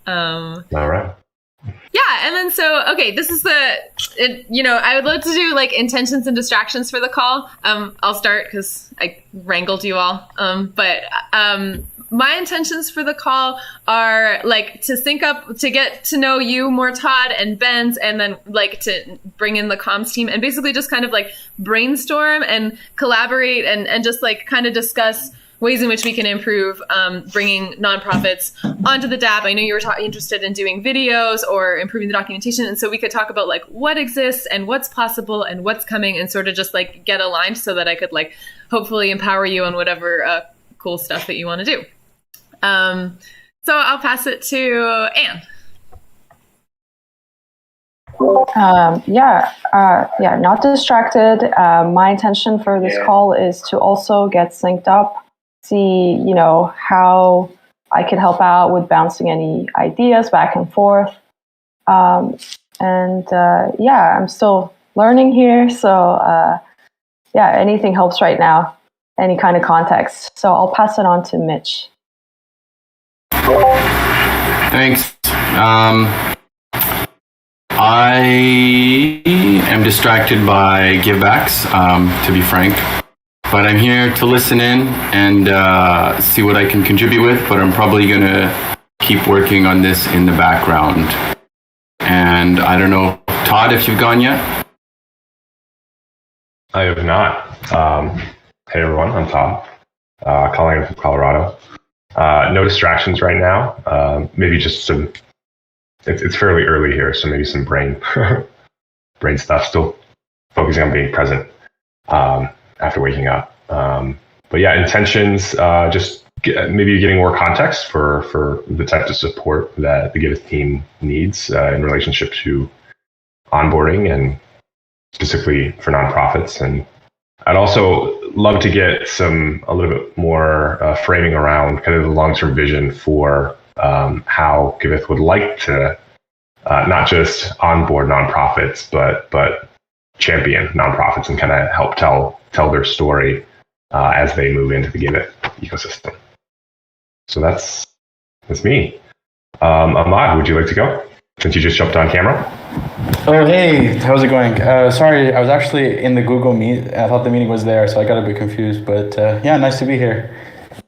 All right. Yeah, and then okay, this is I would love to do like intentions and distractions for the call. I'll start because I wrangled you all. But my intentions for the call are like to sync up, to get to know you more, Todd and Ben's, and then like to bring in the comms team and basically just kind of like brainstorm and collaborate and just like kind of discuss ways in which we can improve bringing nonprofits onto the DApp. I know you were interested in doing videos or improving the documentation. And so we could talk about like what exists and what's possible and what's coming and sort of just like get aligned so that I could like hopefully empower you on whatever cool stuff that you want to do. So I'll pass it to Anne. Not distracted. My intention for this call is to also get synced up, see, how I could help out with bouncing any ideas back and forth. I'm still learning here. So, anything helps right now, any kind of context. So I'll pass it on to Mitch. Thanks. I am distracted by givebacks, to be frank. But I'm here to listen in and see what I can contribute with, but I'm probably going to keep working on this in the background. And I don't know, Todd, if you've gone yet? I have not. Hey, everyone, I'm Todd, calling in from Colorado. No distractions right now. Maybe just some, it's fairly early here, so maybe some brain stuff, still focusing on being present. After waking up. But yeah, intentions, maybe getting more context for the type of support that the Giveth team needs in relationship to onboarding and specifically for nonprofits. And I'd also love to get a little bit more framing around kind of the long-term vision for how Giveth would like to not just onboard nonprofits, but champion nonprofits and kind of help tell their story as they move into the Giveth ecosystem. So that's me. Ahmad, would you like to go? Since you just jumped on camera. Oh, hey, how's it going? Sorry, I was actually in the Google Meet. I thought the meeting was there, so I got a bit confused. But nice to be here.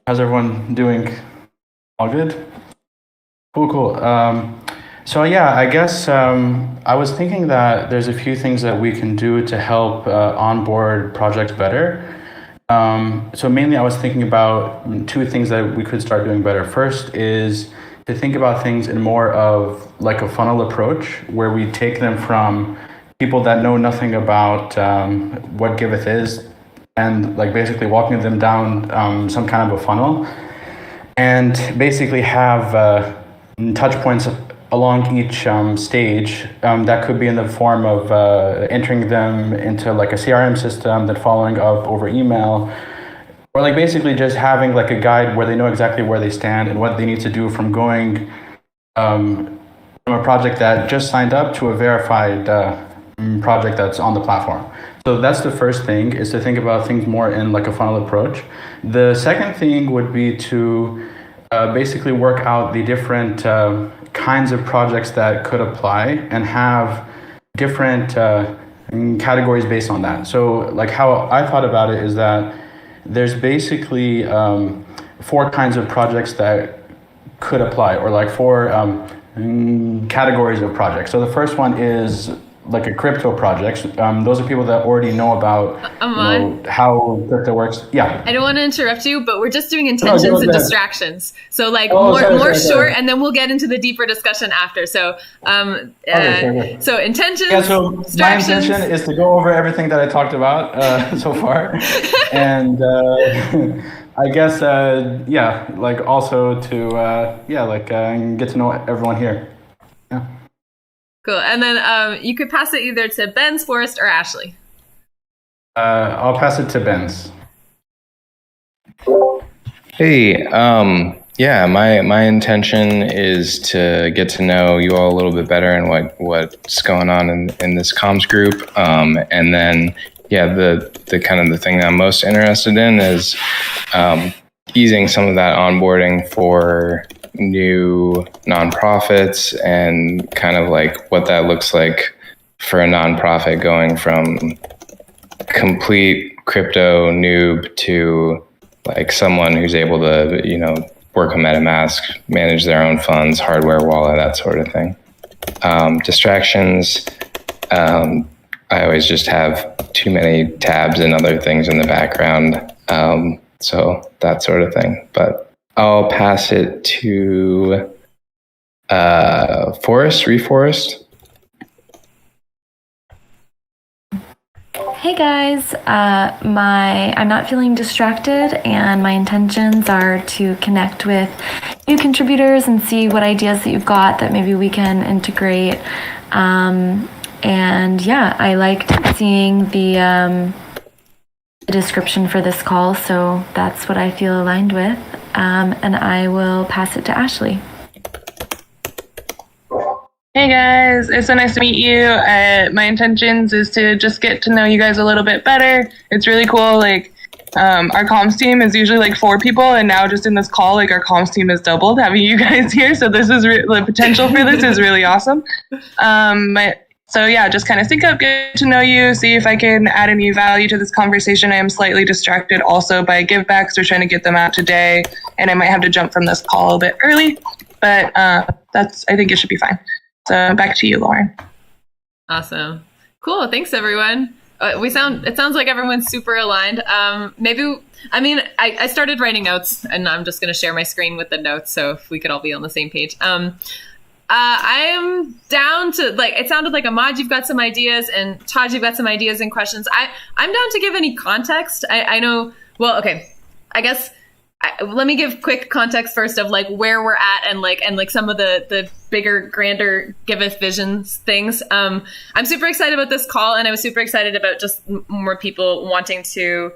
How's everyone doing? All good? Cool. I guess I was thinking that there's a few things that we can do to help onboard projects better. So mainly I was thinking about two things that we could start doing better. First is to think about things in more of like a funnel approach, where we take them from people that know nothing about what Giveth is and like basically walking them down some kind of a funnel and basically have touch points along each stage that could be in the form of entering them into like a CRM system, then following up over email, or like basically just having like a guide where they know exactly where they stand and what they need to do from going from a project that just signed up to a verified project that's on the platform. So that's the first thing, is to think about things more in like a funnel approach. The second thing would be to basically work out the different kinds of projects that could apply and have different categories based on that. So like how I thought about it is that there's basically 4 kinds of projects that could apply, or like 4 categories of projects. So the first one is like a crypto project. Those are people that already know about how crypto works. Yeah. I don't want to interrupt you, but we're just doing intentions and distractions. So like more short, and then we'll get into the deeper discussion after. So so intentions, so distractions. My intention is to go over everything that I talked about so far. And I guess, like also to, get to know everyone here. Yeah. Cool. And then you could pass it either to Ben's, Forrest, or Ashley. I'll pass it to Ben's. Hey, my intention is to get to know you all a little bit better and what's going on in this comms group. And then, the kind of the thing that I'm most interested in is easing some of that onboarding for new nonprofits and kind of like what that looks like for a nonprofit going from complete crypto noob to like someone who's able to, work a MetaMask, manage their own funds, hardware wallet, that sort of thing. Distractions, I always just have too many tabs and other things in the background. So that sort of thing. But I'll pass it to Reforest. Hey guys, I'm not feeling distracted, and my intentions are to connect with new contributors and see what ideas that you've got that maybe we can integrate. And yeah, I liked seeing the description for this call, so that's what I feel aligned with. And I will pass it to Ashley. Hey guys, it's so nice to meet you. My intentions is to just get to know you guys a little bit better. It's really cool. Like, our comms team is usually like 4 people, and now just in this call, like our comms team has doubled having you guys here. So this is the potential for this is really awesome. So yeah, just kind of sync up, get to know you, see if I can add any value to this conversation. I am slightly distracted also by givebacks. We're trying to get them out today, and I might have to jump from this call a bit early, but I think it should be fine. So back to you, Lauren. Awesome. Cool. Thanks, everyone. It sounds like everyone's super aligned. I started writing notes, and I'm just going to share my screen with the notes. So if we could all be on the same page. I am down to, it sounded like Ahmad, you've got some ideas, and Taj, you've got some ideas and questions. I'm down to give any context. I know, well, okay, I guess let me give quick context first of like where we're at and some of the bigger, grander Giveth visions things. I'm super excited about this call, and I was super excited about just more people wanting to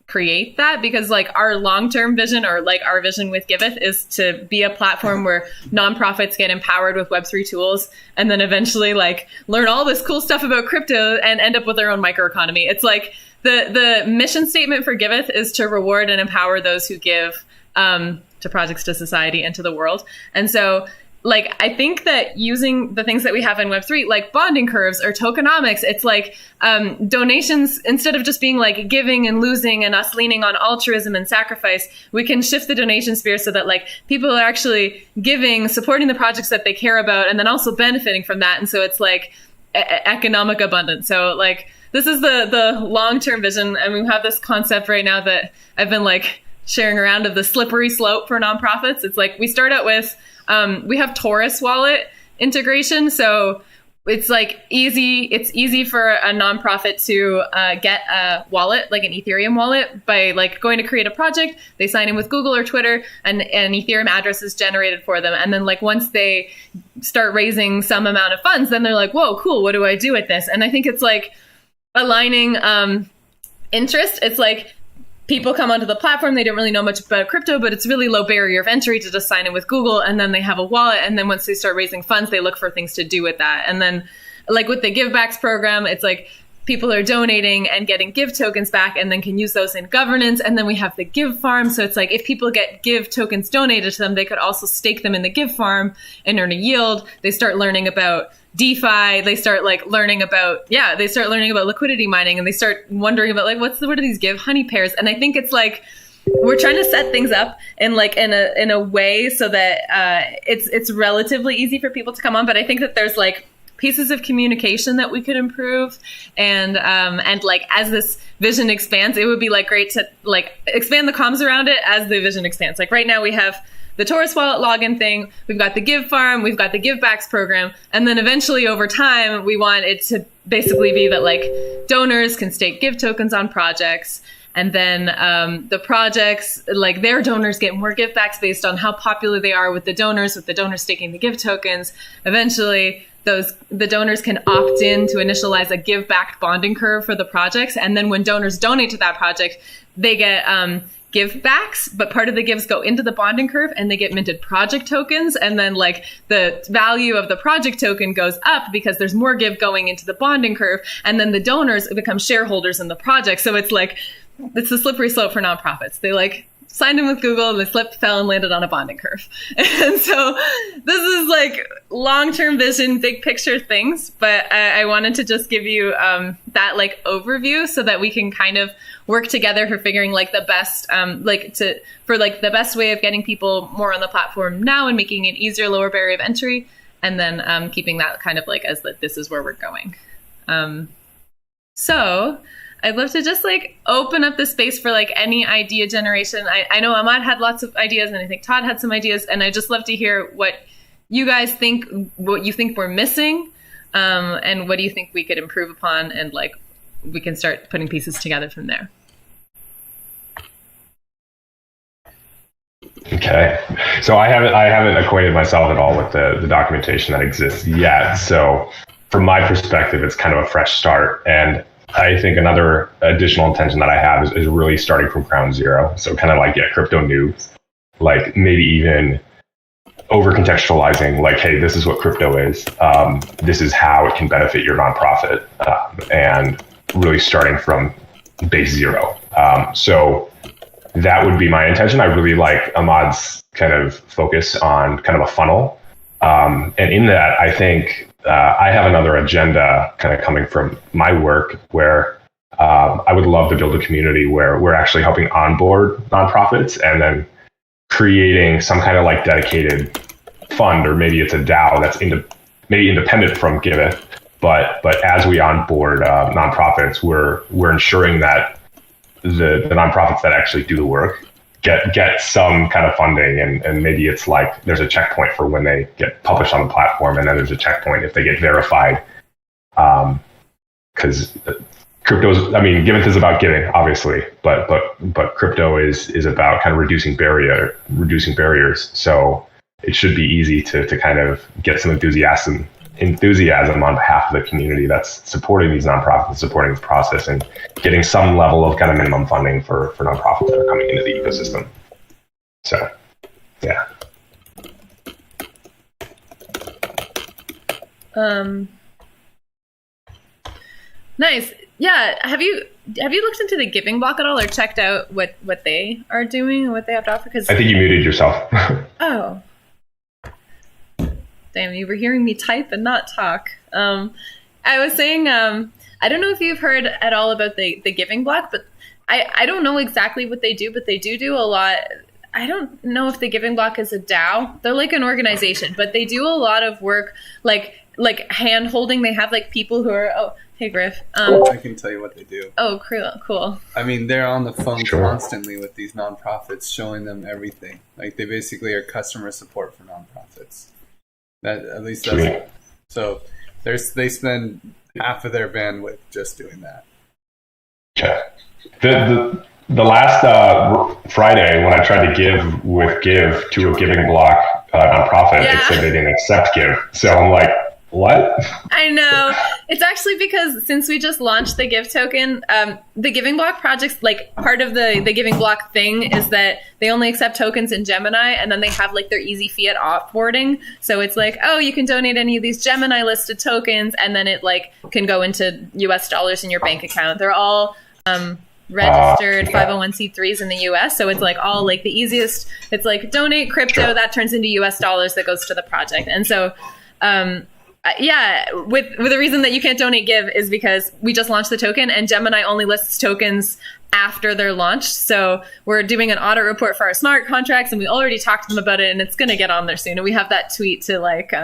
create that, because like our long-term vision, or like our vision with Giveth, is to be a platform where nonprofits get empowered with Web3 tools, and then eventually like learn all this cool stuff about crypto and end up with their own microeconomy. It's like the mission statement for Giveth is to reward and empower those who give to projects, to society, and to the world. And so like, I think that using the things that we have in Web3, like bonding curves or tokenomics, it's like donations, instead of just being like giving and losing and us leaning on altruism and sacrifice, we can shift the donation sphere so that like people are actually giving, supporting the projects that they care about, and then also benefiting from that. And so it's like economic abundance. So like, this is the long-term vision. And we have this concept right now that I've been like sharing around of the slippery slope for nonprofits. It's like we start out with, we have Taurus wallet integration. So it's like it's easy for a nonprofit to get a wallet, like an Ethereum wallet, by like going to create a project. They sign in with Google or Twitter, and an Ethereum address is generated for them. And then like once they start raising some amount of funds, then they're like, whoa, cool, what do I do with this? And I think it's like aligning interest. It's like people come onto the platform, they don't really know much about crypto, but it's really low barrier of entry to just sign in with Google, and then they have a wallet, and then once they start raising funds, they look for things to do with that. And then like with the givebacks program, it's like people are donating and getting give tokens back, and then can use those in governance. And then we have the give farm. So it's like if people get give tokens donated to them, they could also stake them in the give farm and earn a yield. They start learning about DeFi, they start like learning about liquidity mining, and they start wondering about like what are these give honey pairs. And I think it's like we're trying to set things up in a way so that it's relatively easy for people to come on. But I think that there's like pieces of communication that we could improve, and like as this vision expands, it would be like great to like expand the comms around it as the vision expands. Like right now we have the Taurus wallet login thing, we've got the give farm, we've got the givebacks program, and then eventually over time we want it to basically be that like donors can stake give tokens on projects, and then the projects, like their donors get more givebacks based on how popular they are with the donors staking the give tokens. Eventually the donors can opt in to initialize a give backed bonding curve for the projects, and then when donors donate to that project, they get give backs, but part of the gives go into the bonding curve, and they get minted project tokens. And then like the value of the project token goes up because there's more give going into the bonding curve, and then the donors become shareholders in the project. So it's like, it's a slippery slope for nonprofits. They like signed in with Google and they slipped, fell, and landed on a bonding curve. And so this is like long-term vision, big picture things, but I wanted to just give you that like overview so that we can kind of work together for figuring like the best, the best way of getting people more on the platform now and making it easier, lower barrier of entry, and then keeping that kind of like as that this is where we're going. So I'd love to just like open up the space for like any idea generation. I know Ahmad had lots of ideas and I think Todd had some ideas, and I just love to hear what you guys think, what you think we're missing, and what do you think we could improve upon, and like we can start putting pieces together from there. Okay, so I haven't acquainted myself at all with the documentation that exists yet. So from my perspective, it's kind of a fresh start, and I think another additional intention that I have is really starting from ground zero. So kind of like get crypto new, like maybe even over contextualizing, like, hey, this is what crypto is. This is how it can benefit your nonprofit, and really starting from base zero. So that would be my intention. I really like Ahmad's kind of focus on kind of a funnel. And in that, I think I have another agenda kind of coming from my work where I would love to build a community where we're actually helping onboard nonprofits and then creating some kind of like dedicated fund, or maybe it's a DAO that's maybe independent from Giveth, but as we onboard nonprofits, we're ensuring that the nonprofits that actually do the work get some kind of funding, and maybe it's like there's a checkpoint for when they get published on the platform, and then there's a checkpoint if they get verified. Because Giveth is about giving, obviously, but crypto is about kind of reducing barriers. So it should be easy to kind of get some enthusiasm on behalf of the community that's supporting these nonprofits, supporting this process, and getting some level of kind of minimum funding for nonprofits that are coming into the ecosystem. So, yeah. Nice. Yeah. Have you looked into the Giving Block at all, or checked out what they are doing and what they have to offer? Because I think you muted yourself. Oh. Damn, you were hearing me type and not talk. I was saying, I don't know if you've heard at all about the Giving Block, but I don't know exactly what they do, but they do a lot. I don't know if the Giving Block is a DAO. They're like an organization, but they do a lot of work, like hand holding. They have like people who are, oh, hey Griff. I can tell you what they do. Oh, cool. I mean, they're on the phone constantly with these nonprofits, showing them everything. Like they basically are customer support for nonprofits. That at least that's so. They spend half of their bandwidth just doing that. Okay. The last Friday when I tried to give to a Giving Block nonprofit, it said they didn't accept Give. So I'm like, what? I know. It's actually because since we just launched the Give token, the Giving Block projects, like part of the Giving Block thing is that they only accept tokens in Gemini, and then they have like their easy fiat offboarding. So it's like, oh, you can donate any of these Gemini listed tokens, and then it like can go into US dollars in your bank account. They're all registered 501c3s in the US. So it's like all like the easiest. It's like donate crypto that turns into US dollars that goes to the project. And so, with the reason that you can't donate Give is because we just launched the token, and Gemini only lists tokens after they're launched. So we're doing an audit report for our smart contracts, and we already talked to them about it, and it's going to get on there soon. And we have that tweet to like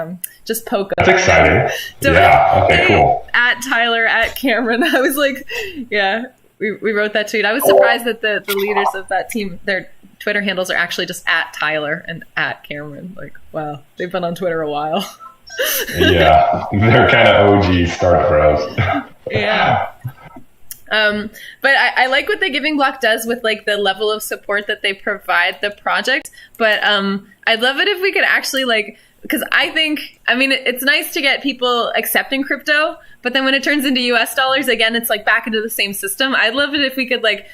just poke That's up. exciting. Yeah. Okay. Cool. At Tyler, at Cameron. I was like, yeah, we wrote that tweet. I was surprised that the leaders of that team, their Twitter handles are actually just at Tyler and at Cameron. Like, wow, they've been on Twitter a while. Yeah, they're kind of OG startup bros. Yeah. But I like what the Giving Block does with like the level of support that they provide the project. But I'd love it if we could actually like, because I think, I mean, it's nice to get people accepting crypto, but then when it turns into US dollars, again, it's like back into the same system. I'd love it if we could like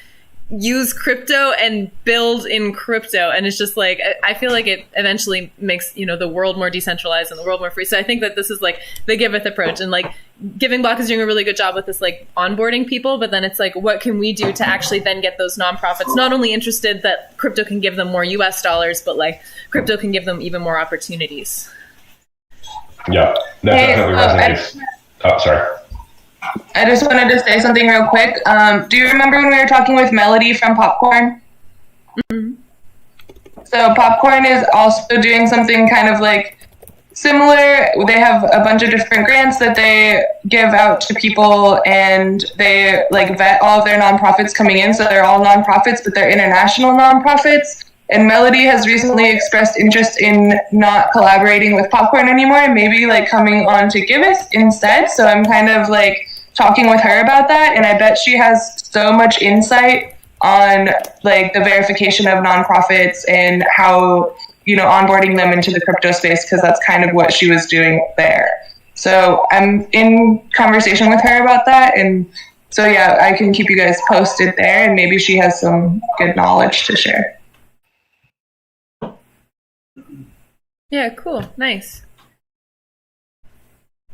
use crypto and build in crypto, and it's just like I feel like it eventually makes the world more decentralized and the world more free. So I think that this is like the Giveth approach, and like Giving Block is doing a really good job with this, like onboarding people, but then it's like, what can we do to actually then get those nonprofits not only interested that crypto can give them more US dollars, but like crypto can give them even more opportunities. Yeah, that definitely resonates. Oh, sorry. I just wanted to say something real quick. Do you remember when we were talking with Melody from Popcorn? Mm-hmm. So Popcorn is also doing something kind of like similar. They have a bunch of different grants that they give out to people, and they like vet all of their nonprofits coming in. So they're all nonprofits, but they're international nonprofits. And Melody has recently expressed interest in not collaborating with Popcorn anymore and maybe like coming on to Giveth instead. So I'm kind of like talking with her about that, and I bet she has so much insight on like the verification of nonprofits and how onboarding them into the crypto space, because that's kind of what she was doing there. So I'm in conversation with her about that, and so yeah, I can keep you guys posted there, and maybe she has some good knowledge to share. Yeah, cool, nice.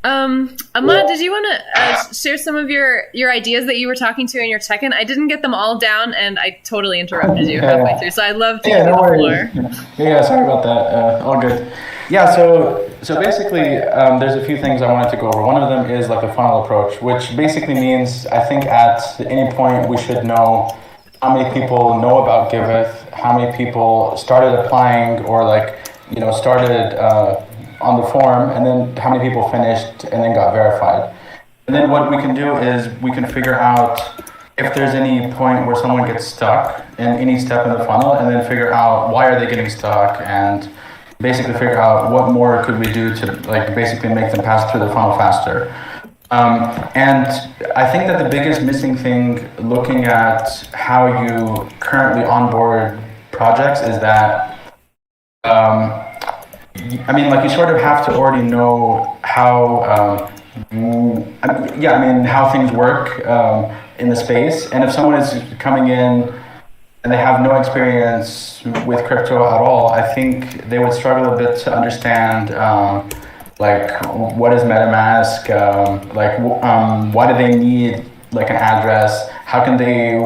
Ahmad, did you want to share some of your ideas that you were talking to in your check-in? I didn't get them all down, and I totally interrupted you halfway through, so I'd love to give you the floor. Yeah, sorry about that. All good. Yeah, so basically, there's a few things I wanted to go over. One of them is like the funnel approach, which basically means I think at any point we should know how many people know about Giveth, how many people started applying or started on the form, and then how many people finished and then got verified. And then what we can do is we can figure out if there's any point where someone gets stuck in any step in the funnel, and then figure out why are they getting stuck, and basically figure out what more could we do to basically make them pass through the funnel faster. And I think that the biggest missing thing looking at how you currently onboard projects is that you sort of have to already know how how things work in the space. And if someone is coming in and they have no experience with crypto at all, I think they would struggle a bit to understand what is MetaMask, why do they need an address, how can they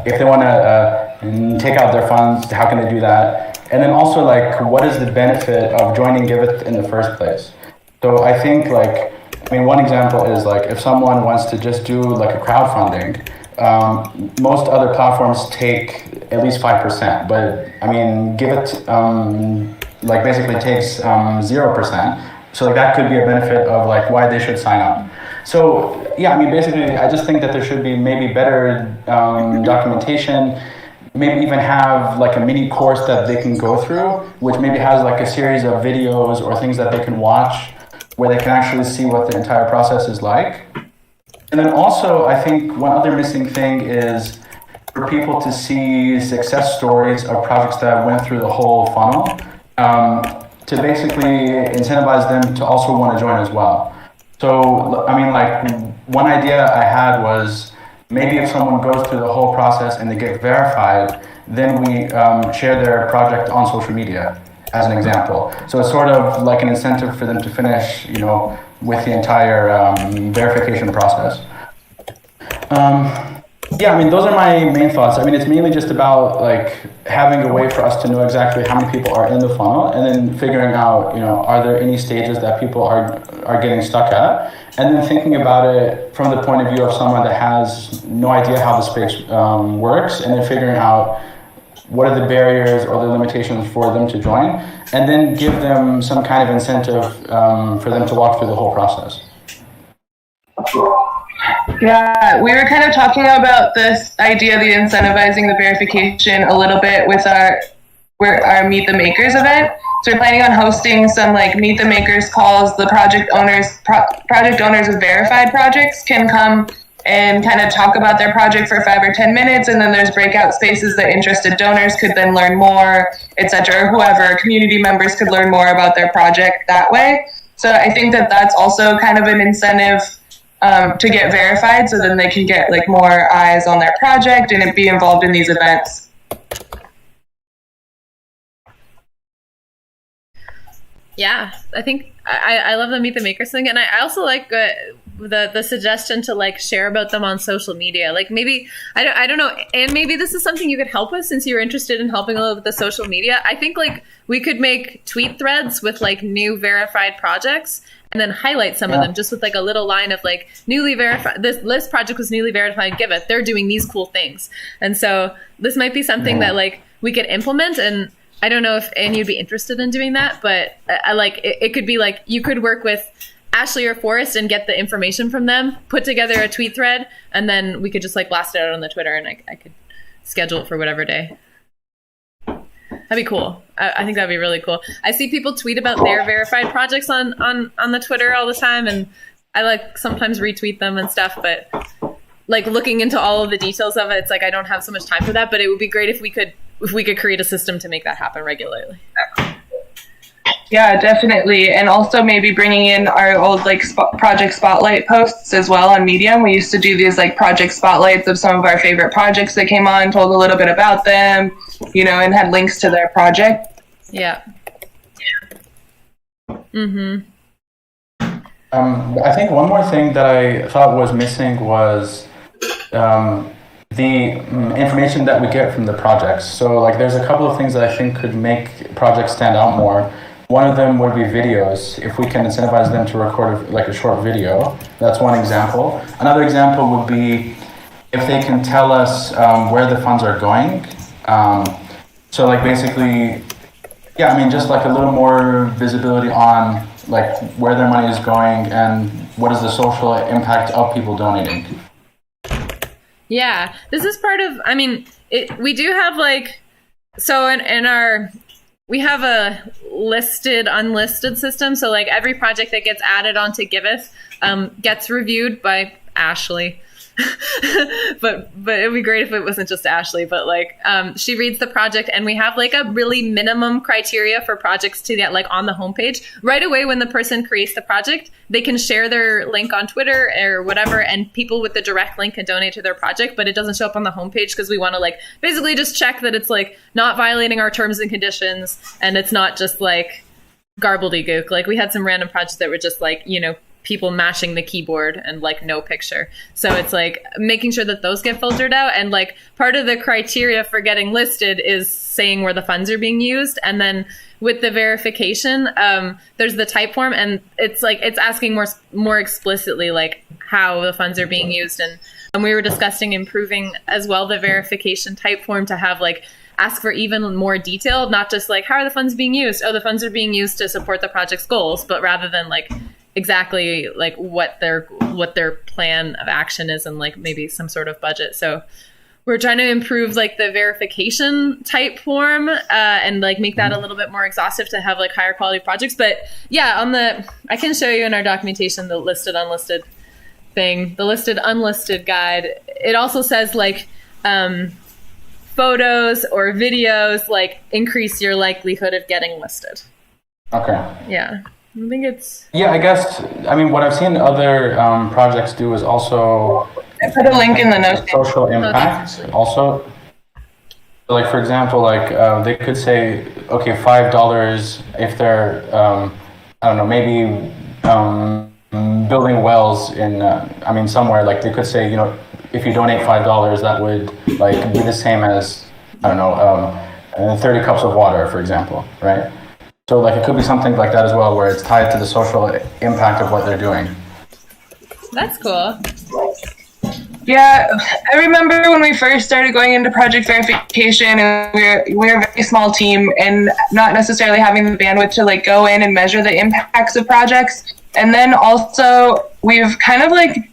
if they want to take out their funds, how can they do that? And then also what is the benefit of joining Giveth in the first place? So I think one example is if someone wants to just do a crowdfunding, most other platforms take at least 5%, but Giveth basically takes 0%. So that could be a benefit of why they should sign up. So yeah, basically I just think that there should be maybe better documentation, maybe even have a mini course that they can go through, which maybe has a series of videos or things that they can watch where they can actually see what the entire process is like. And then also, I think one other missing thing is for people to see success stories of projects that went through the whole funnel, to basically incentivize them to also want to join as well. So, one idea I had was maybe if someone goes through the whole process and they get verified, then we share their project on social media, as an example. So it's sort of like an incentive for them to finish, with the entire verification process. Those are my main thoughts. It's mainly just about having a way for us to know exactly how many people are in the funnel, and then figuring out, are there any stages that people are getting stuck at, and then thinking about it from the point of view of someone that has no idea how the space works, and then figuring out what are the barriers or the limitations for them to join, and then give them some kind of incentive for them to walk through the whole process. Yeah, we were kind of talking about this idea of the incentivizing the verification a little bit with our Meet the Makers event. So we're planning on hosting some Meet the Makers calls. The project owners of verified projects can come and kind of talk about their project for 5 or 10 minutes, and then there's breakout spaces that interested donors could then learn more, etc. Whoever, community members could learn more about their project that way. So I think that that's also kind of an incentive to get verified, so then they can get like more eyes on their project and be involved in these events. Yeah, I think I love the Meet the Makers thing, and I also like the suggestion to like share about them on social media. Like maybe I don't know, and maybe this is something you could help with since you're interested in helping a little with the social media. I think like we could make tweet threads with like new verified projects, and then highlight some of them just with like a little line of like newly verified. This project was newly verified. Giveth. They're doing these cool things, and so this might be something that like we could implement. And I don't know if Annie would be interested in doing that, but I like it could be like you could work with Ashley or Forrest and get the information from them, put together a tweet thread, and then we could just like blast it out on the Twitter, and I could schedule it for whatever day. That'd be cool. I think that'd be really cool. I see people tweet about their verified projects on the Twitter all the time, and I like sometimes retweet them and stuff, but like looking into all of the details of it, it's like I don't have so much time for that, but it would be great if we could create a system to make that happen regularly. Yeah, definitely. And also maybe bringing in our old like project spotlight posts as well on Medium. We used to do these like project spotlights of some of our favorite projects that came on, told a little bit about them, you know, and had links to their project. Yeah. Mm-hmm. I think one more thing that I thought was missing was the information that we get from the projects. So like there's a couple of things that I think could make projects stand out more. One of them would be videos. If we can incentivize them to record like a short video, that's one example. Another example would be if they can tell us where the funds are going. So like basically, yeah, I mean, just like a little more visibility on like where their money is going and what is the social impact of people donating. Yeah, this is part of, I mean, we do have like, so in our, we have a listed, unlisted system. So like every project that gets added onto Giveth gets reviewed by Ashley. but it would be great if it wasn't just Ashley, but like she reads the project, and we have like a really minimum criteria for projects to get like on the homepage right away. When the person creates the project, they can share their link on Twitter or whatever, and people with the direct link can donate to their project, but it doesn't show up on the homepage because we want to like basically just check that it's like not violating our terms and conditions, and it's not just like garbledy-gook. Like we had some random projects that were just like, you know, people mashing the keyboard and like no picture. So it's like making sure that those get filtered out. And like part of the criteria for getting listed is saying where the funds are being used. And then with the verification, there's the type form, and it's like it's asking more explicitly like how the funds are being used. And we were discussing improving as well the verification type form to have like ask for even more detail, not just like how are the funds being used? Oh, the funds are being used to support the project's goals, but rather than like exactly like what their plan of action is and like maybe some sort of budget. So we're trying to improve like the verification type form and like make that a little bit more exhaustive to have like higher quality projects. But yeah, I can show you in our documentation the listed unlisted thing, the listed unlisted guide. It also says like photos or videos like increase your likelihood of getting listed. Okay. Yeah. I think it's... Yeah, I guess, I mean, what I've seen other projects do is also... I put a link in the notes. Social impact also. So like, for example, like they could say, okay, $5 if they're, I don't know, maybe building wells in, I mean, somewhere, like they could say, you know, if you donate $5, that would like be the same as, I don't know, 30 cups of water, for example, right? So like it could be something like that as well, where it's tied to the social impact of what they're doing. That's cool. Yeah, I remember when we first started going into project verification, and we're a very small team and not necessarily having the bandwidth to like go in and measure the impacts of projects. And then also we've kind of like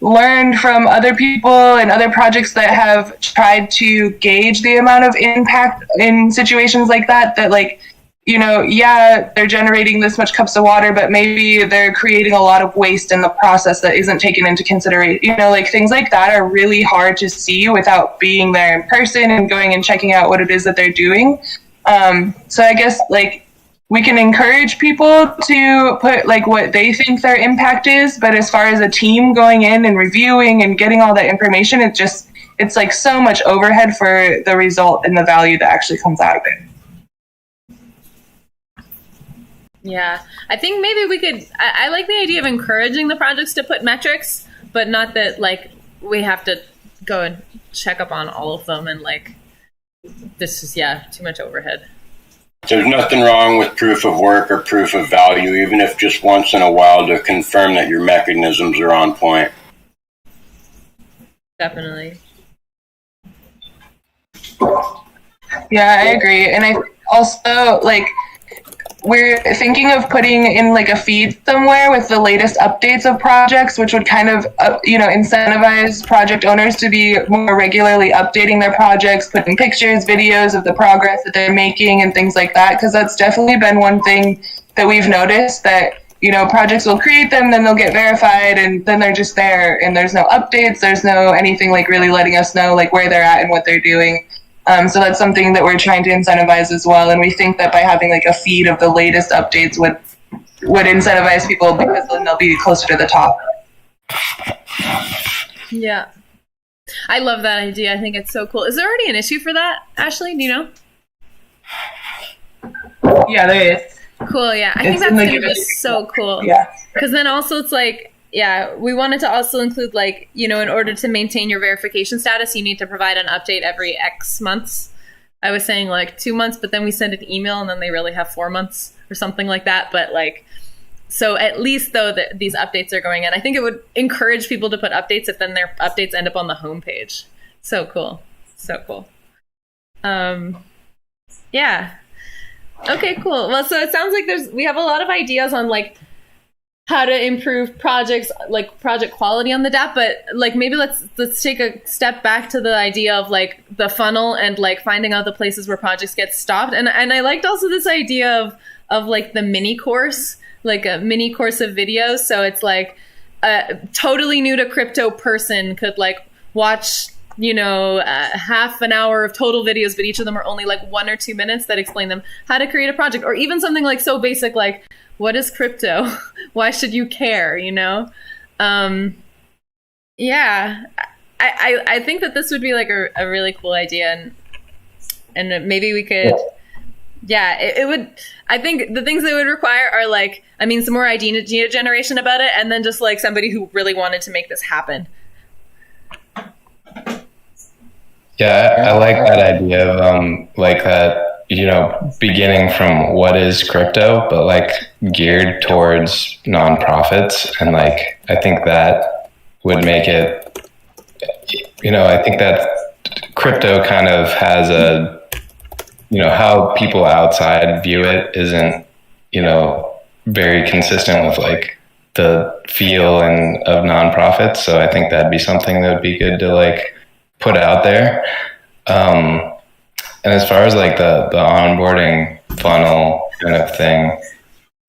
learned from other people and other projects that have tried to gauge the amount of impact in situations like that like, you know, yeah, they're generating this much cups of water, but maybe they're creating a lot of waste in the process that isn't taken into consideration. You know, like things like that are really hard to see without being there in person and going and checking out what it is that they're doing. So I guess like we can encourage people to put like what they think their impact is, but as far as a team going in and reviewing and getting all that information, it's like so much overhead for the result and the value that actually comes out of it. Yeah, I think maybe we could, I like the idea of encouraging the projects to put metrics, but not that like we have to go and check up on all of them, and like this is too much overhead. There's nothing wrong with proof of work or proof of value, even if just once in a while, to confirm that your mechanisms are on point. Definitely. Yeah, I agree. And I also, like, we're thinking of putting in like a feed somewhere with the latest updates of projects, which would kind of, incentivize project owners to be more regularly updating their projects, putting pictures, videos of the progress that they're making and things like that. Because that's definitely been one thing that we've noticed, that, projects will create them, then they'll get verified, and then they're just there, and there's no updates, there's no anything like really letting us know like where they're at and what they're doing. So that's something that we're trying to incentivize as well. And we think that by having like a feed of the latest updates would incentivize people, because then they'll be closer to the top. Yeah. I love that idea. I think it's so cool. Is there already an issue for that, Ashley? Do you know? Yeah, there is. Cool, yeah. I think that's going to be so cool. Yeah. Because then also it's like, we wanted to also include like, in order to maintain your verification status, you need to provide an update every X months. I was saying like 2 months, but then we send an email and then they really have 4 months or something like that. But like, so at least though that these updates are going in, I think it would encourage people to put updates if then their updates end up on the homepage. So cool. So cool. Yeah. Okay, cool. Well, so it sounds like we have a lot of ideas on like how to improve projects, like project quality on the DApp, but like maybe let's take a step back to the idea of like the funnel and like finding out the places where projects get stopped. And I liked also this idea of like the mini course, like a mini course of videos. So it's like a totally new to crypto person could like watch, half an hour of total videos, but each of them are only like 1 or 2 minutes that explain them how to create a project, or even something like so basic, like what is crypto? Why should you care? Yeah, I think that this would be like a really cool idea, and maybe we could, it would. I think the things that would require are like, some more idea generation about it, and then just like somebody who really wanted to make this happen. Yeah, I like that idea of like that, beginning from what is crypto, but like geared towards nonprofits. And like, I think that would make it, I think that crypto kind of has a, how people outside view it isn't, very consistent with like the feel of nonprofits. So I think that'd be something that would be good to like put out there. And as far as like the onboarding funnel kind of thing,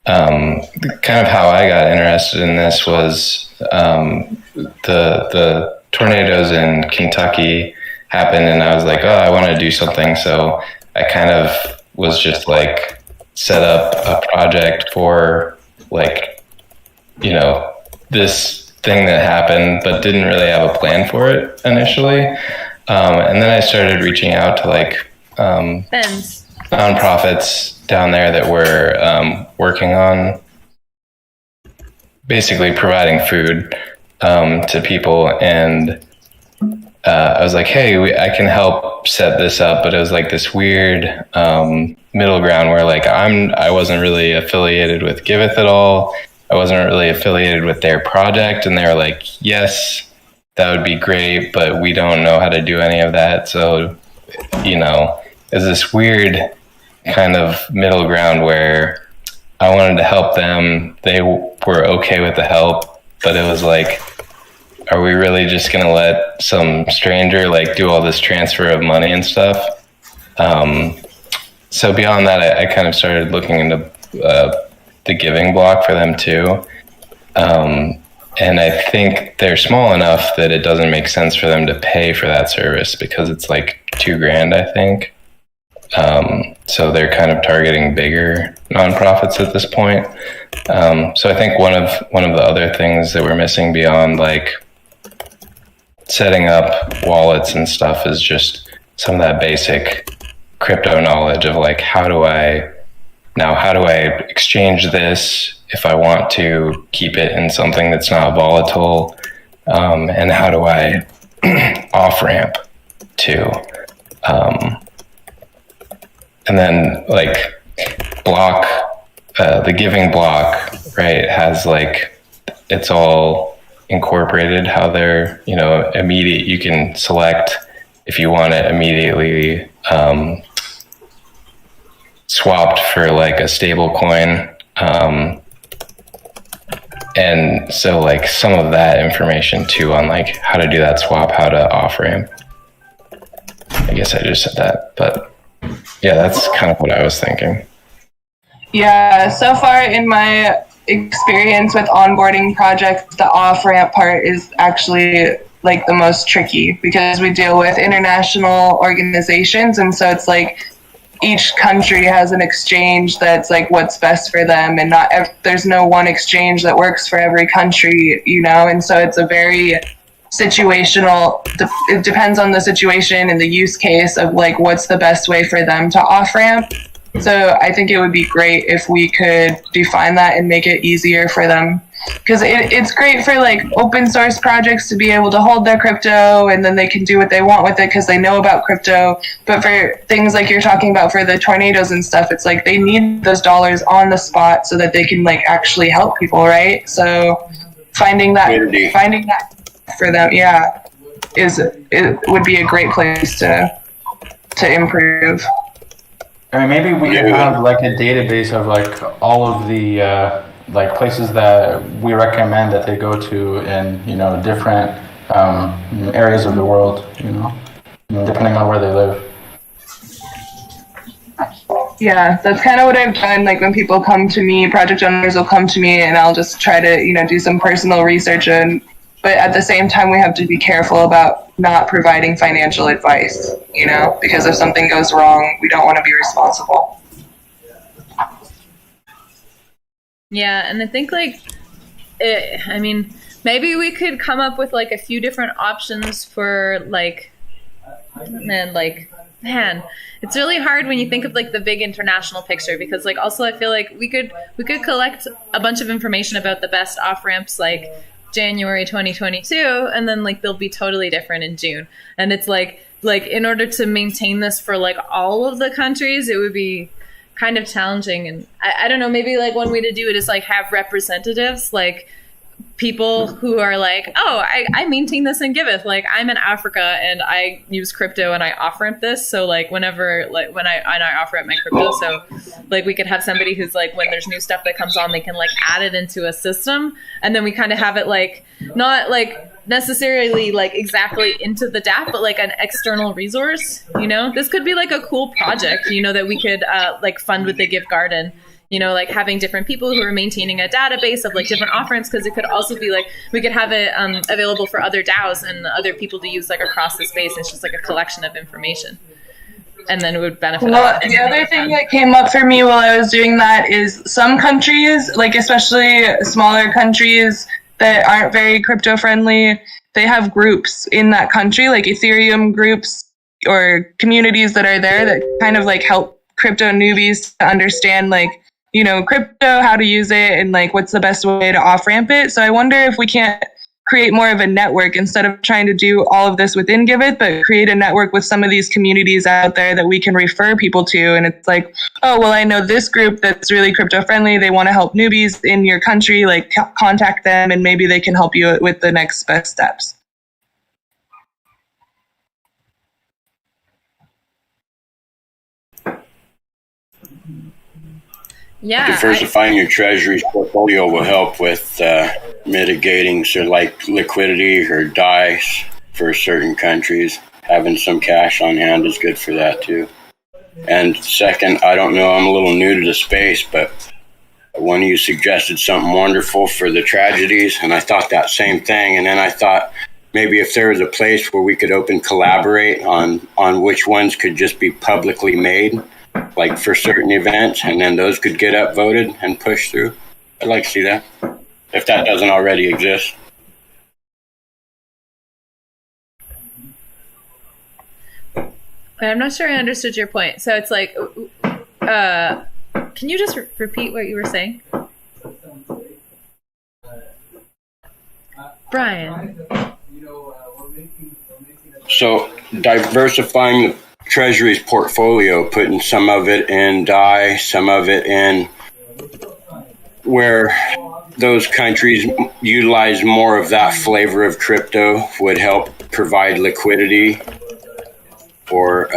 kind of how I got interested in this was the tornadoes in Kentucky happened, and I was like, oh, I want to do something. So I kind of was just like set up a project for like, this thing that happened, but didn't really have a plan for it initially. And then I started reaching out to like nonprofits down there that were working on basically providing food to people. And I was like, hey, I can help set this up. But it was like this weird middle ground where like I wasn't really affiliated with Giveth at all. I wasn't really affiliated with their project. And they were like, yes, that would be great, but we don't know how to do any of that. So, it's this weird kind of middle ground where I wanted to help them. They were okay with the help, but it was like, are we really just going to let some stranger like do all this transfer of money and stuff? So beyond that, I kind of started looking into the giving block for them too. And I think they're small enough that it doesn't make sense for them to pay for that service because it's like $2,000, I think. So they're kind of targeting bigger nonprofits at this point. So I think one of the other things that we're missing beyond like setting up wallets and stuff is just some of that basic crypto knowledge of like, how do I exchange this if I want to keep it in something that's not volatile, and how do I off ramp to, and then like block, the giving block, right, has like, it's all incorporated how they're, immediate. You can select if you want it immediately swapped for like a stable coin. And so like some of that information too on like how to do that swap, how to off ramp. I guess I just said that, but yeah, that's kind of what I was thinking. Yeah, so far in my experience with onboarding projects, the off-ramp part is actually like the most tricky because we deal with international organizations, and so it's like each country has an exchange that's like what's best for them, and there's no one exchange that works for every country, and so it's a very situational, it depends on the situation and the use case of like what's the best way for them to off-ramp. So I think it would be great if we could define that and make it easier for them, because it's great for like open source projects to be able to hold their crypto and then they can do what they want with it because they know about crypto. But for things like you're talking about for the tornadoes and stuff, it's like they need those dollars on the spot so that they can like actually help people, right? So finding that for them, yeah, it would be a great place to improve. I mean, maybe we can have like a database of like all of the like places that we recommend that they go to in different areas of the world, depending on where they live. Yeah, that's kind of what I've done. Like when people come to me, project owners will come to me, and I'll just try to do some personal research but at the same time, we have to be careful about not providing financial advice, because if something goes wrong, we don't want to be responsible. Yeah, and I think maybe we could come up with like a few different options for it's really hard when you think of like the big international picture, because like also I feel like we could collect a bunch of information about the best off ramps like January 2022, and then like they'll be totally different in June. And it's like in order to maintain this for like all of the countries, it would be kind of challenging. And I don't know, maybe like one way to do it is like have representatives, like people who are like, oh, I maintain this in Giveth. Like I'm in Africa and I use crypto and I off ramp this. So like whenever like when I off ramp my crypto, so like we could have somebody who's like when there's new stuff that comes on, they can like add it into a system, and then we kind of have it like not like necessarily like exactly into the DApp, but like an external resource. This could be like a cool project, that we could like fund with the Give Garden. Like having different people who are maintaining a database of like different off-ramps, because it could also be like we could have it available for other DAOs and other people to use like across the space. It's just like a collection of information, and then it would benefit. Well, the other thing that came up for me while I was doing that is some countries, like especially smaller countries that aren't very crypto friendly, they have groups in that country, like Ethereum groups or communities that are there that kind of like help crypto newbies to understand like crypto, how to use it, and like what's the best way to off ramp it. So I wonder if we can't create more of a network instead of trying to do all of this within Giveth, but create a network with some of these communities out there that we can refer people to. And it's like, oh, well, I know this group that's really crypto friendly. They want to help newbies in your country, like contact them and maybe they can help you with the next best steps. Yeah, diversifying your treasuries portfolio will help with mitigating like liquidity or DICE for certain countries. Having some cash on hand is good for that too. And second, I don't know, I'm a little new to the space, but one of you suggested something wonderful for the tragedies, and I thought that same thing. And then I thought maybe if there was a place where we could collaborate on which ones could just be publicly made, like for certain events, and then those could get upvoted and pushed through. I'd like to see that, if that doesn't already exist. I'm not sure I understood your point. So it's like, can you just repeat what you were saying? Brian. So diversifying the Treasury's portfolio, putting some of it in DAI, some of it in where those countries utilize more of that flavor of crypto would help provide liquidity or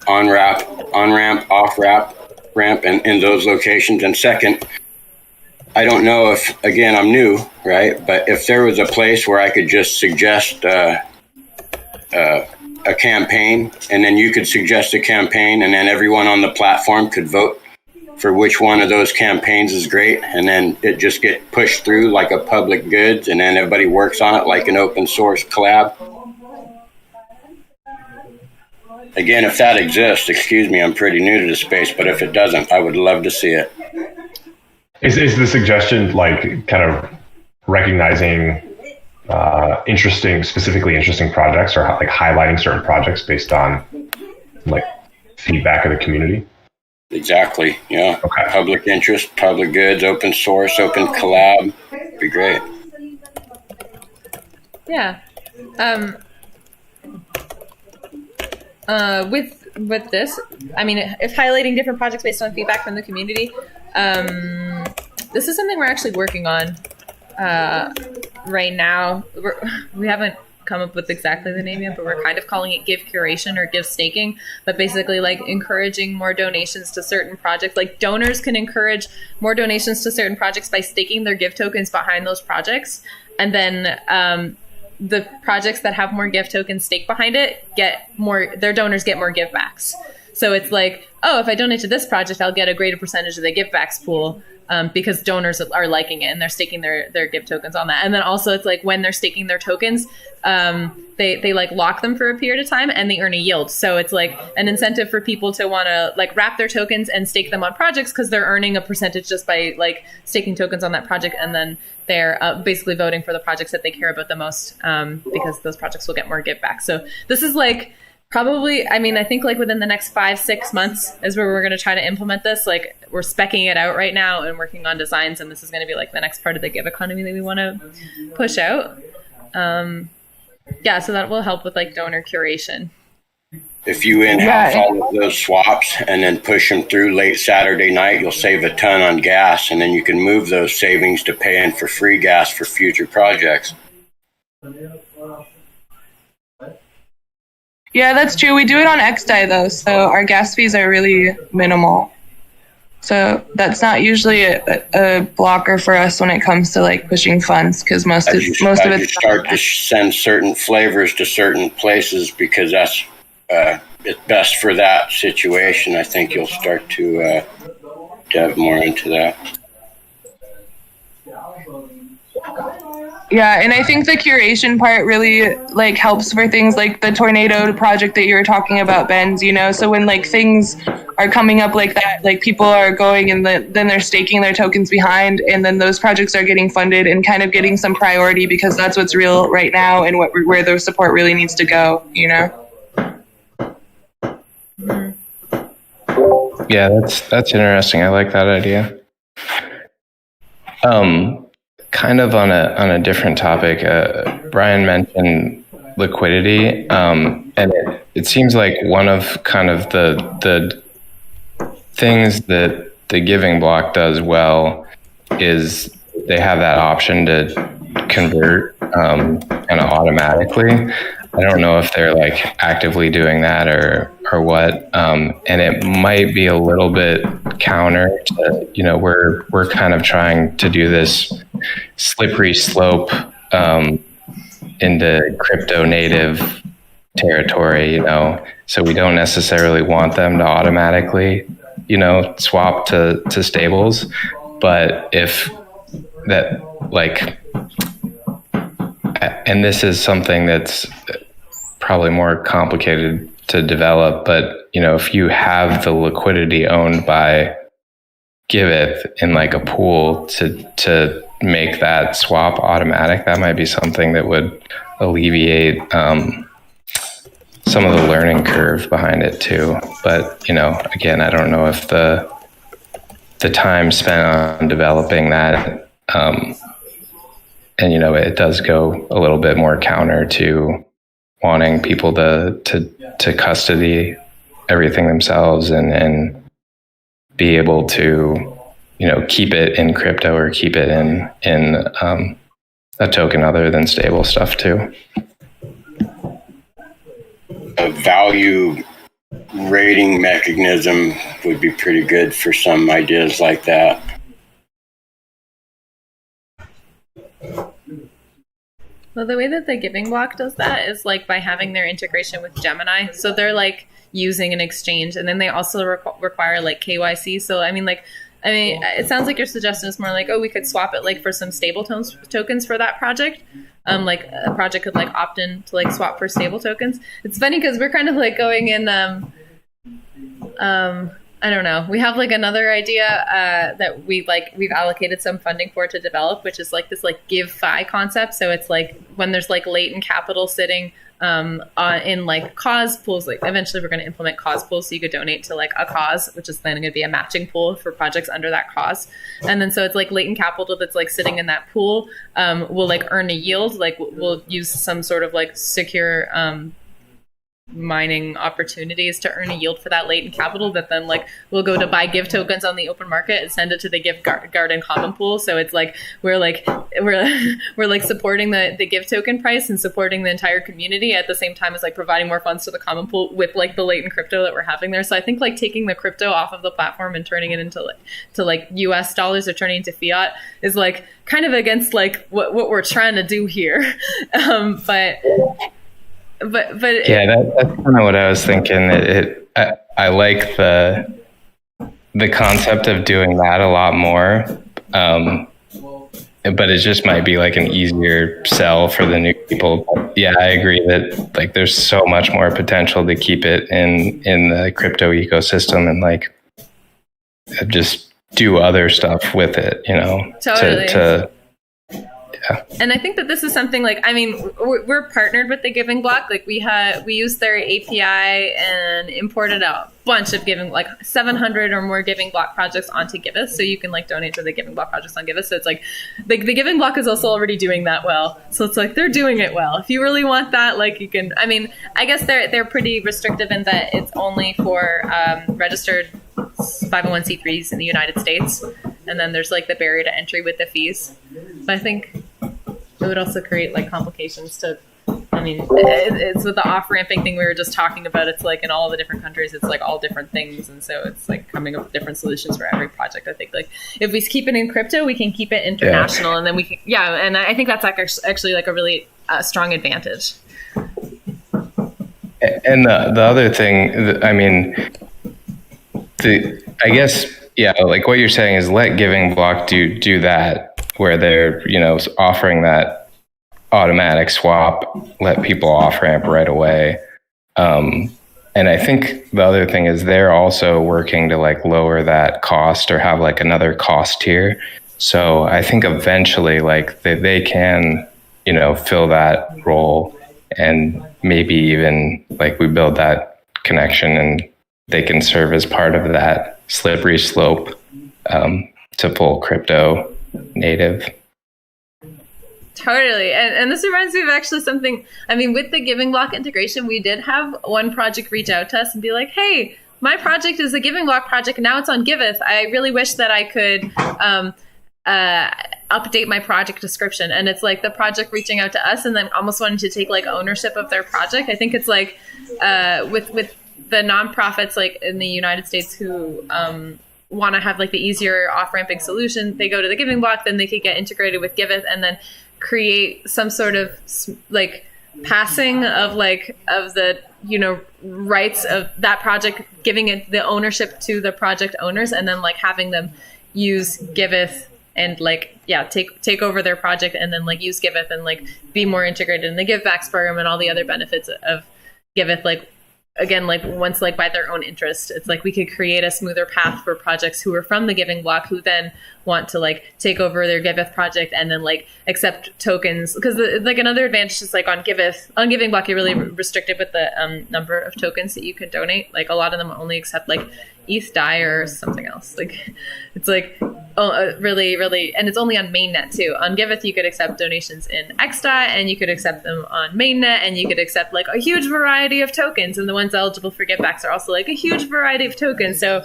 on-ramp, off-ramp in those locations. And second, I don't know if, again, I'm new, right? But if there was a place where I could just suggest a campaign, and then you could suggest a campaign, and then everyone on the platform could vote for which one of those campaigns is great, and then it just get pushed through like a public goods, and then everybody works on it like an open source collab. Again, if that exists, excuse me, I'm pretty new to the space, but if it doesn't, I would love to see it. Is the suggestion like kind of recognizing specifically interesting projects, or like highlighting certain projects based on like feedback of the community? Exactly. Yeah. Okay. Public interest, public goods, open source, open collab. Be great. Yeah. With this, I mean, if highlighting different projects based on feedback from the community, this is something we're actually working on right now. We haven't come up with exactly the name yet, but we're kind of calling it Give Curation or Give Staking, but basically like encouraging more donations to certain projects. Like donors can encourage more donations to certain projects by staking their Give tokens behind those projects, and then the projects that have more Give tokens staked behind it their donors get more give backs. So it's like, oh, if I donate to this project, I'll get a greater percentage of the give backs pool because donors are liking it and they're staking their Give tokens on that. And then also it's like when they're staking their tokens, they like lock them for a period of time and they earn a yield. So it's like an incentive for people to want to like wrap their tokens and stake them on projects because they're earning a percentage just by like staking tokens on that project, and then they're basically voting for the projects that they care about the most because those projects will get more give back. So this is like probably, I mean, I think like within the next 5-6 months is where we're going to try to implement this. Like we're speccing it out right now and working on designs, and this is going to be like the next part of the Give economy that we want to push out. Yeah, so that will help with like donor curation. If you in-house all of those swaps and then push them through late Saturday night, you'll save a ton on gas, and then you can move those savings to pay in for free gas for future projects. Yeah, that's true. We do it on XDAI though, so our gas fees are really minimal. So that's not usually a blocker for us when it comes to like pushing funds, because most of it. You start to send certain flavors to certain places because that's it's best for that situation. I think you'll start to dive more into that. Yeah, and I think the curation part really like helps for things like the tornado project that you were talking about, Benz, you know, so when like things are coming up like that, like people are going and then they're staking their tokens behind, and then those projects are getting funded and kind of getting some priority because that's what's real right now and where the support really needs to go, you know? Yeah, that's interesting. I like that idea. Kind of on a different topic, Brian mentioned liquidity, and it seems like one of kind of the things that the giving block does well is they have that option to convert kind of automatically. I don't know if they're like actively doing that or what, and it might be a little bit counter to, you know, we're kind of trying to do this slippery slope into crypto native territory, you know, so we don't necessarily want them to automatically, you know, swap to stables, but if that like, and this is something that's probably more complicated to develop. But if you have the liquidity owned by Giveth in like a pool to make that swap automatic, that might be something that would alleviate some of the learning curve behind it too. But again, I don't know if the time spent on developing that, and it does go a little bit more counter to wanting people to custody everything themselves and be able to keep it in crypto or keep it in a token other than stable stuff too. A value rating mechanism would be pretty good for some ideas like that. Well, the way that the Giving Block does that is like by having their integration with Gemini. So they're like using an exchange, and then they also require like KYC. So I mean, it sounds like your suggestion is more like, we could swap it like for some stable tokens for that project. Like a project could like opt in to like swap for stable tokens. It's funny because we're kind of like going in. I don't know. We have like another idea that we've allocated some funding for to develop, which is like this like give fi concept. So it's like when there's like latent capital sitting in like cause pools, like eventually we're going to implement cause pools, so you could donate to like a cause, which is then going to be a matching pool for projects under that cause. And then so it's like latent capital that's like sitting in that pool will like earn a yield. Like we'll use some sort of like secure mining opportunities to earn a yield for that latent capital that then like we'll go to buy give tokens on the open market and send it to the give garden common pool. So it's like we're supporting the give token price and supporting the entire community at the same time as like providing more funds to the common pool with like the latent crypto that we're having there. So I think like taking the crypto off of the platform and turning it into like US dollars or turning it into fiat is like kind of against like what we're trying to do here. But yeah, that's kind of what I was thinking. I like the concept of doing that a lot more, but it just might be like an easier sell for the new people. But yeah, I agree that like there's so much more potential to keep it in the crypto ecosystem and like just do other stuff with it, Totally. Yeah. And I think that this is something like, I mean, we're partnered with the Giving Block. Like we used their API and imported a bunch of like 700 or more Giving Block projects onto Giveth. So you can like donate to the Giving Block projects on Giveth. So it's like the Giving Block is also already doing that well. So it's like they're doing it well. If you really want that, like you can, I mean, I guess they're pretty restrictive in that it's only for registered 501c3s in the United States. And then there's like the barrier to entry with the fees. But I think it would also create like complications to, I mean, it's with the off-ramping thing we were just talking about. It's like in all the different countries, it's like all different things. And so it's like coming up with different solutions for every project. I think like if we keep it in crypto, we can keep it international. Yeah. And then we can, and I think that's like actually like a really strong advantage. And the other thing, I mean, I guess, like what you're saying is let Giving Block do that where they're, offering that automatic swap, let people off ramp right away. And I think the other thing is they're also working to like lower that cost or have like another cost tier. So I think eventually like they can, fill that role and maybe even like we build that connection and they can serve as part of that slippery slope to full crypto native. Totally. And this reminds me of actually something, I mean, with the Giving Block integration, we did have one project reach out to us and be like, hey, my project is a Giving Block project. Now it's on Giveth. I really wish that I could update my project description. And it's like the project reaching out to us and then almost wanting to take like ownership of their project. I think it's like with the nonprofits like in the United States who want to have like the easier off-ramping solution, they go to the Giving Block, then they could get integrated with Giveth and then create some sort of like passing of the rights of that project, giving it the ownership to the project owners and then like having them use Giveth and like take over their project and then like use Giveth and like be more integrated in the givebacks program and all the other benefits of Giveth, like again, like once like by their own interest, it's like we could create a smoother path for projects who are from the Giving Block who then want to like take over their Giveth project and then like accept tokens. Because like another advantage is like on Giving Block, you're really restricted with the number of tokens that you can donate. Like a lot of them only accept like ETH DAI or something else. Like it's like really, and it's only on mainnet too. On Giveth, you could accept donations in XDAI, and you could accept them on mainnet, and you could accept like a huge variety of tokens. And the ones eligible for givebacks are also like a huge variety of tokens. So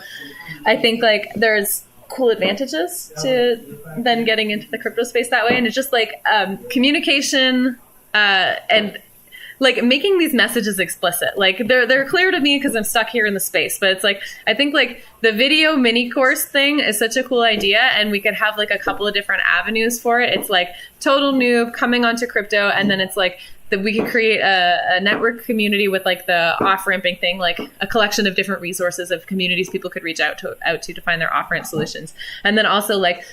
I think like there's cool advantages to then getting into the crypto space that way. And it's just like communication and like making these messages explicit. Like they're clear to me because I'm stuck here in the space, but it's like I think like the video mini course thing is such a cool idea, and we could have like a couple of different avenues for it. It's like total noob coming onto crypto, and then it's like that we could create a network community with like the off-ramping thing, like a collection of different resources of communities people could reach out to find their off-ramp solutions. And then also like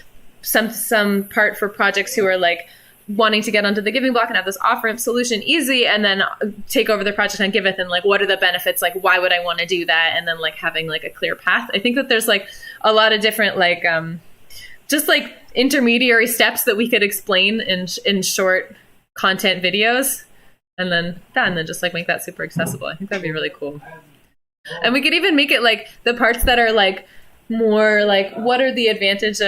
some part for projects who are like wanting to get onto the Giving Block and have this off-ramp solution easy, and then take over their project on Giveth, and like what are the benefits, like why would I want to do that, and then like having like a clear path. I think that there's like a lot of different like just like intermediary steps that we could explain in short content videos, and then just like make that super accessible. I think that'd be really cool. And we could even make it like the parts that are like more like what are the advantages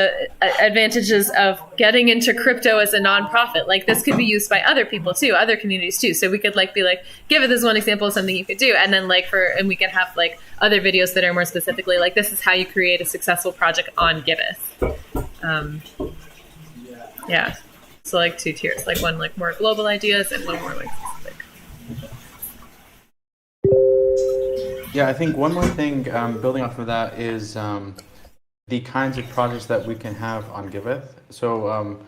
of getting into crypto as a nonprofit. Like this could be used by other people too, other communities too. So we could like be like, Giveth is one example of something you could do, and then like and we can have like other videos that are more specifically like this is how you create a successful project on Giveth. Yeah. So like 2 tiers, like one like more global ideas and one more like specific. Yeah, I think one more thing building off of that is the kinds of projects that we can have on Giveth. So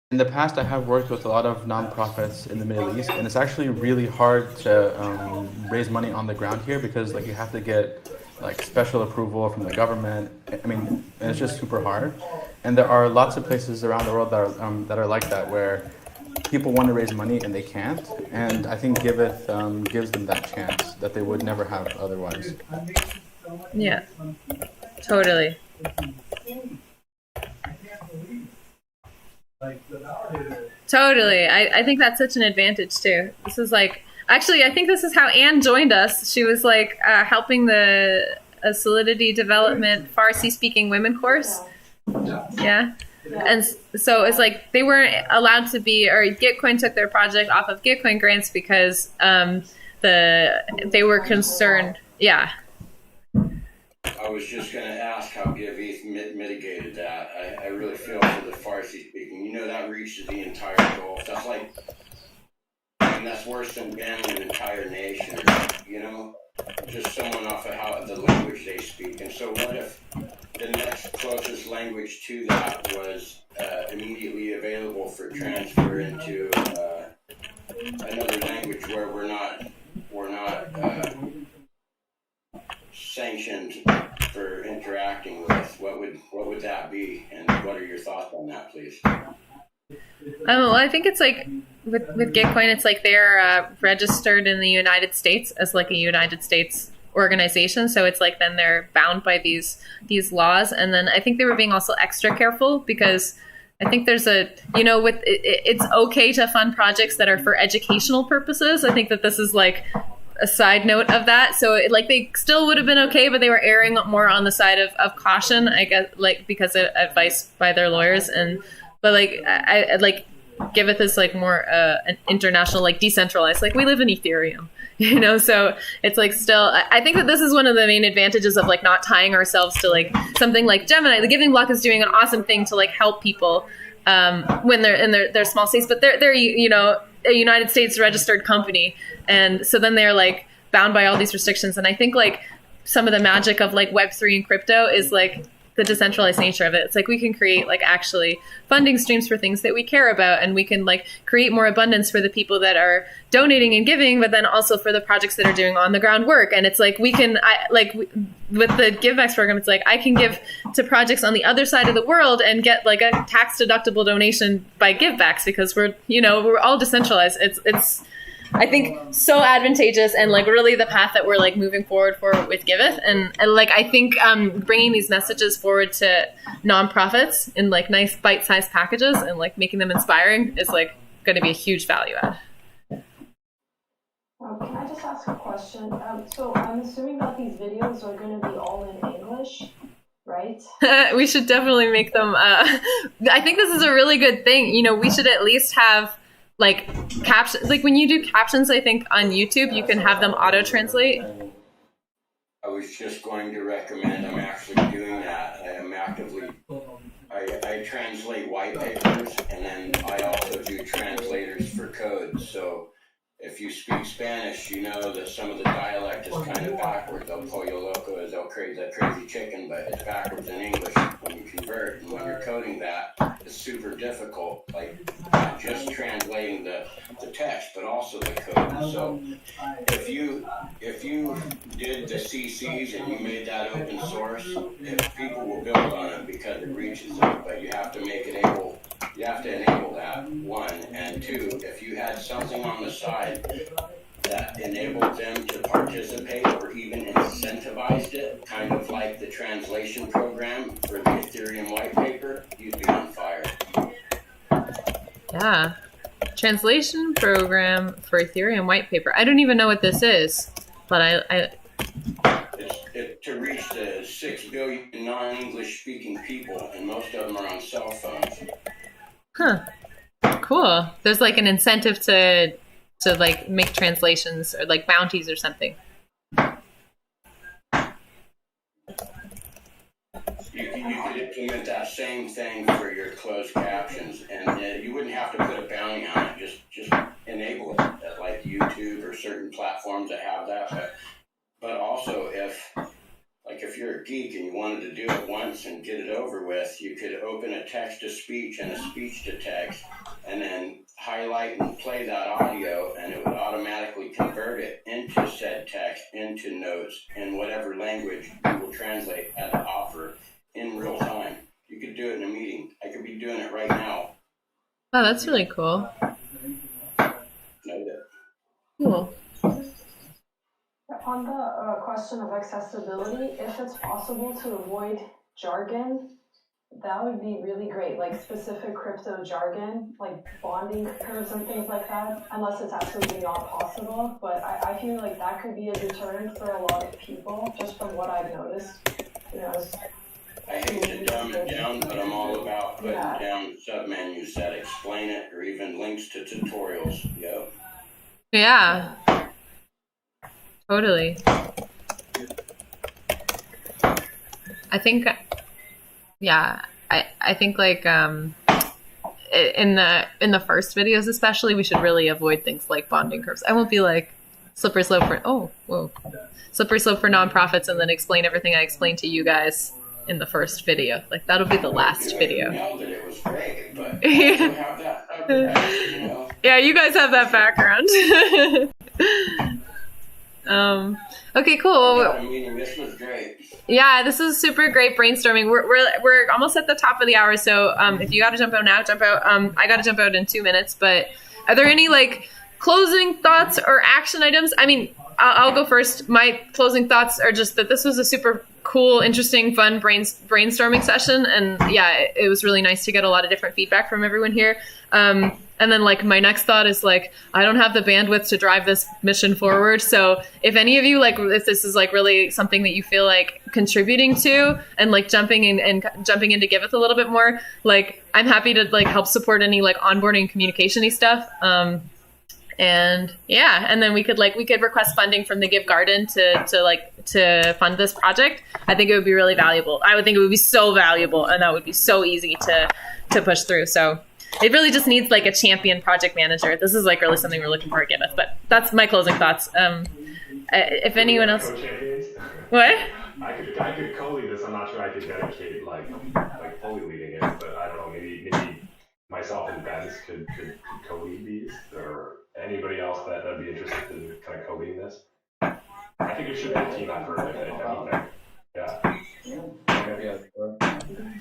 in the past, I have worked with a lot of nonprofits in the Middle East, and it's actually really hard to raise money on the ground here because like you have to get like special approval from the government. I mean, it's just super hard. And there are lots of places around the world that are like that, where people want to raise money and they can't. And I think Giveth gives them that chance that they would never have otherwise. Yeah, totally. Totally. I think that's such an advantage too. This is like, actually, I think this is how Anne joined us. She was like helping the Solidity Development Farsi speaking women course. Yeah. And so it's like they weren't allowed to be, or Gitcoin took their project off of Gitcoin grants because they were concerned. Yeah. I was just going to ask how Giveth mitigated that. I really feel for the Farsi speaking. You know, that reaches the entire Gulf. That's like, and that's worse than banning an entire nation, you know? Just someone off of how the language they speak. And so what if the next closest language to that was immediately available for transfer into another language where we're not sanctioned for interacting with? What would that be, and what are your thoughts on that, please? Well, I think it's like with Gitcoin, it's like they're registered in the United States as like a United States organization, so it's like then they're bound by these laws. And then I think they were being also extra careful because I think there's it's okay to fund projects that are for educational purposes. I think that this is like a side note of that. So they still would have been okay, but they were erring more on the side of caution, I guess, like because of advice by their lawyers. But I like Giveth is like more an international, like decentralized, like we live in Ethereum, you know? So it's like still, I think that this is one of the main advantages of like not tying ourselves to like something like Gemini. The Giving Block is doing an awesome thing to like help people when they're in their small states, but they're you know, a United States registered company. And so then they're like bound by all these restrictions. And I think like some of the magic of like Web3 and crypto is like the decentralized nature of it. It's like we can create like actually funding streams for things that we care about, and we can like create more abundance for the people that are donating and giving, but then also for the projects that are doing on the ground work. And it's like we can with the GiveBacks program, it's like I can give to projects on the other side of the world and get like a tax deductible donation by GiveBacks because we're all decentralized. It's I think so advantageous and like really the path that we're like moving forward for with Giveth. And like I think bringing these messages forward to nonprofits in like nice bite-sized packages and like making them inspiring is like going to be a huge value add. Can I just ask a question? So I'm assuming that these videos are going to be all in English, right? We should definitely make them. I think this is a really good thing. You know, we should at least have like captions. Like when you do captions, I think on YouTube, you can have them auto translate. I was just going to recommend, I'm actually doing that. I am actively, I translate white papers, and then I also do translators for code. So if you speak Spanish, you know that some of the dialect is kind of backwards. El pollo loco is that crazy chicken, but it's backwards in English when you convert. And when you're coding that, it's super difficult. Like not just translating the text, but also the code. So if you did the CCs and you made that open source, people will build on it because it reaches them. But you have to make it able. You have to enable that, one. And two, if you had something on the side that enabled them to participate or even incentivized it, kind of like the translation program for the Ethereum white paper, you'd be on fire. Yeah. Translation program for Ethereum white paper. I don't even know what this is, but It's to reach the 6 billion non-English speaking people, and most of them are on cell phones. Huh. Cool. There's like an incentive to like make translations or like bounties or something. You could implement that same thing for your closed captions, and you wouldn't have to put a bounty on it. Just enable it at like YouTube or certain platforms that have that. But also if you're a geek and you wanted to do it once and get it over with, you could open a text-to-speech and a speech-to-text and then highlight and play that audio, and it would automatically convert it into said text, into notes, in whatever language Google Translate had to offer in real time. You could do it in a meeting. I could be doing it right now. Oh, that's really cool. Cool. On the question of accessibility, if it's possible to avoid jargon, that would be really great, like specific crypto jargon, like bonding curves and things like that, unless it's absolutely not possible. But I feel like that could be a deterrent for a lot of people, just from what I've noticed. You know, I hate to dumb it down, but I'm all about putting down submenus that explain it, or even links to tutorials. Yep. Yeah. Totally. I think, yeah, I think like in the first videos especially, we should really avoid things like bonding curves. I won't be like slippery slope for slippery slope for nonprofits and then explain everything I explained to you guys in the first video. Like that'll be the last video. Yeah, you guys have that background. Okay, cool. Yeah, this is super great brainstorming. We're almost at the top of the hour, so if you got to jump out now, jump out. I got to jump out in 2 minutes. But are there any like closing thoughts or action items? I mean, I'll go first. My closing thoughts are just that this was a super cool, interesting, fun brainstorming session, and yeah, it was really nice to get a lot of different feedback from everyone here. And then like my next thought is like, I don't have the bandwidth to drive this mission forward. So if any of you like, if this is like really something that you feel like contributing to and like jumping into Giveth a little bit more, like I'm happy to like help support any like onboarding communication-y stuff. And yeah, and then we could request funding from the Give Garden to fund this project. I think it would be really valuable. I would think it would be so valuable, and that would be so easy to push through. So it really just needs like a champion project manager. This is like really something we're looking for at Giveth, but that's my closing thoughts. If anyone else, what? I could co-lead this. I'm not sure I could dedicate like fully leading it, but I don't know. Maybe myself and Benz could co-lead these, or anybody else that'd be interested in kind of co-leading this. I think it should be a team effort, if anything.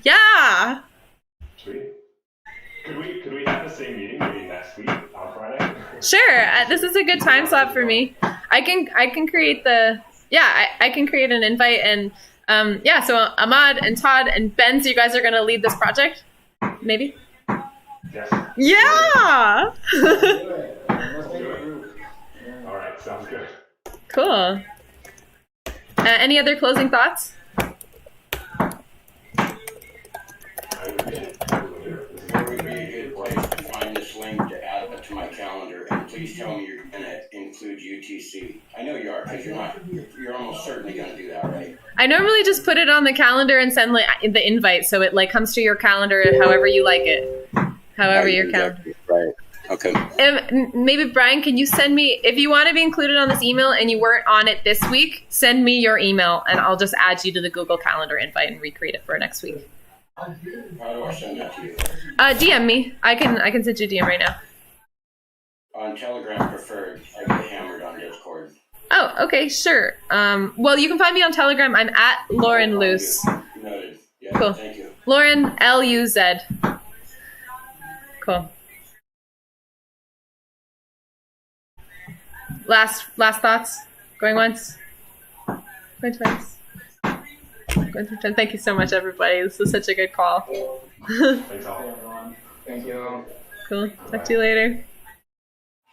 Yeah. Sweet. Could we have the same meeting maybe next week on Friday? Sure. This is a good time slot for me. I can create I can create an invite and so Ahmad and Todd and Ben, so you guys are going to lead this project? Maybe? Yes. Yeah! All right, sounds good. Cool. Any other closing thoughts? Where would be a good place to find this link to add it to my calendar? And please tell me you're going to include UTC. I know you are, because you're almost certainly going to do that, right? I normally just put it on the calendar and send the invite, so it comes to your calendar however you like it. However your calendar. Right. Okay. Maybe Brian, can you send me, if you want to be included on this email and you weren't on it this week, send me your email and I'll just add you to the Google Calendar invite and recreate it for next week. How do I send that to you? DM me. I can send you a DM right now. On Telegram preferred. I get hammered on Discord. Oh, okay, sure. Well, you can find me on Telegram. I'm at Lauren Luce. Noted. Yeah, cool. Thank you. Lauren Luz. Cool. Last thoughts? Going once? Going twice? Going through 10. Thank you so much, everybody. This was such a good call. Thanks all. Thank you. Cool. Talk to you later.